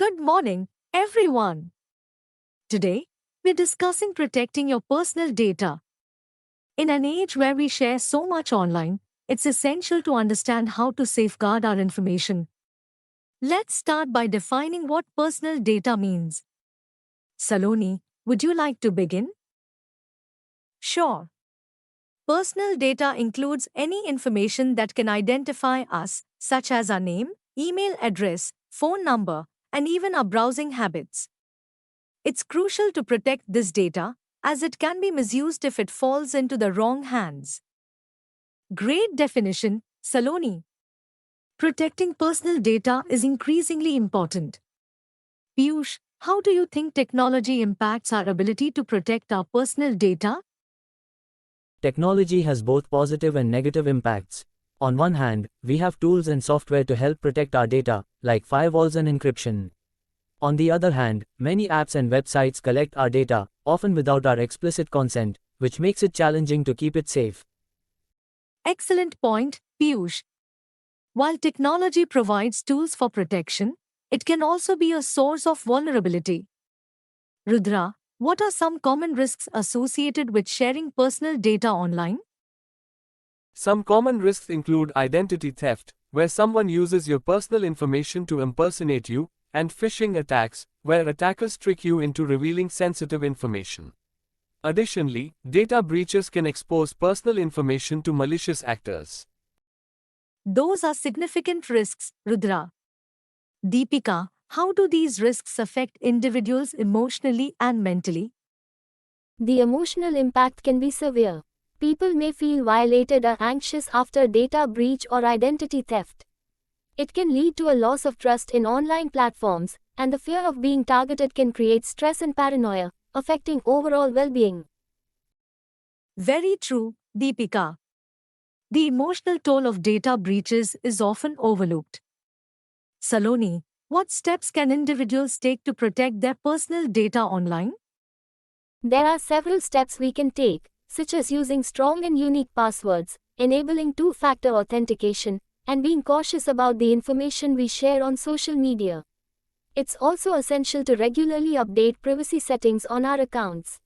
Good morning, everyone. Today, we're discussing protecting your personal data. In an age where we share so much online, it's essential to understand how to safeguard our information. Let's start by defining what personal data means. Saloni, would you like to begin? Sure. Personal data includes any information that can identify us, such as our name, email address, phone number, and even our browsing habits. It's crucial to protect this data, as it can be misused if it falls into the wrong hands. Great definition, Saloni. Protecting personal data is increasingly important. Piyush, how do you think technology impacts our ability to protect our personal data? Technology has both positive and negative impacts. On one hand, we have tools and software to help protect our data, like firewalls and encryption. On the other hand, many apps and websites collect our data, often without our explicit consent, which makes it challenging to keep it safe. Excellent point, Piyush. While technology provides tools for protection, it can also be a source of vulnerability. Rudra, what are some common risks associated with sharing personal data online? Some common risks include identity theft, where someone uses your personal information to impersonate you, and phishing attacks, where attackers trick you into revealing sensitive information. Additionally, data breaches can expose personal information to malicious actors. Those are significant risks, Rudra. Deepika, how do these risks affect individuals emotionally and mentally? The emotional impact can be severe. People may feel violated or anxious after data breach or identity theft. It can lead to a loss of trust in online platforms, and the fear of being targeted can create stress and paranoia, affecting overall well-being. Very true, Deepika. The emotional toll of data breaches is often overlooked. Saloni, what steps can individuals take to protect their personal data online? There are several steps we can take, such as using strong and unique passwords, enabling two-factor authentication, and being cautious about the information we share on social media. It's also essential to regularly update privacy settings on our accounts.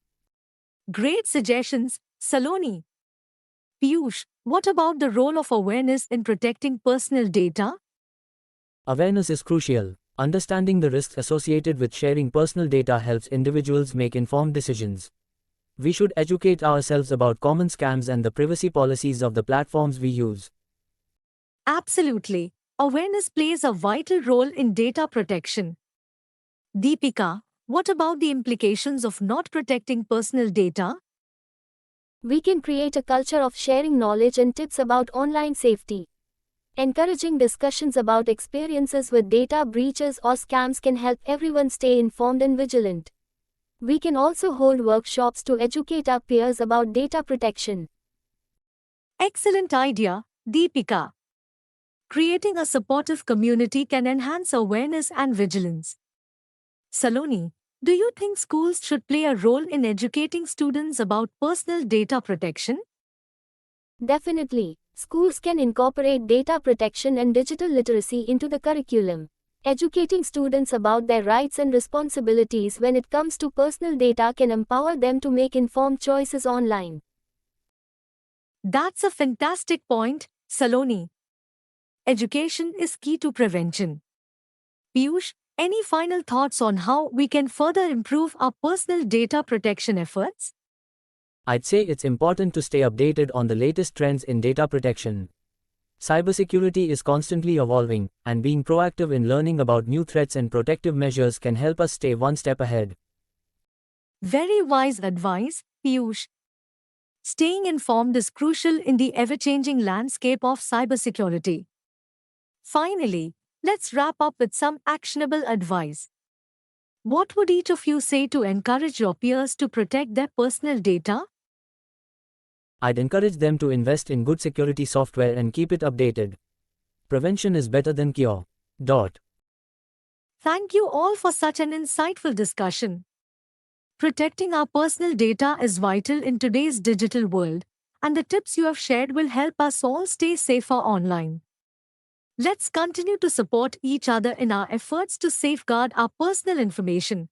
Great suggestions, Saloni. Piyush, what about the role of awareness in protecting personal data? Awareness is crucial. Understanding the risks associated with sharing personal data helps individuals make informed decisions. We should educate ourselves about common scams and the privacy policies of the platforms we use. Absolutely. Awareness plays a vital role in data protection. Deepika, what about the implications of not protecting personal data? We can create a culture of sharing knowledge and tips about online safety. Encouraging discussions about experiences with data breaches or scams can help everyone stay informed and vigilant. We can also hold workshops to educate our peers about data protection. Excellent idea, Deepika. Creating a supportive community can enhance awareness and vigilance. Saloni, do you think schools should play a role in educating students about personal data protection? Definitely, schools can incorporate data protection and digital literacy into the curriculum. Educating students about their rights and responsibilities when it comes to personal data can empower them to make informed choices online. That's a fantastic point, Saloni. Education is key to prevention. Piyush, any final thoughts on how we can further improve our personal data protection efforts? I'd say it's important to stay updated on the latest trends in data protection. Cybersecurity is constantly evolving, and being proactive in learning about new threats and protective measures can help us stay one step ahead. Very wise advice, Piyush. Staying informed is crucial in the ever-changing landscape of cybersecurity. Finally, let's wrap up with some actionable advice. What would each of you say to encourage your peers to protect their personal data? I'd encourage them to invest in good security software and keep it updated. Prevention is better than cure. Thank you all for such an insightful discussion. Protecting our personal data is vital in today's digital world, and the tips you have shared will help us all stay safer online. Let's continue to support each other in our efforts to safeguard our personal information.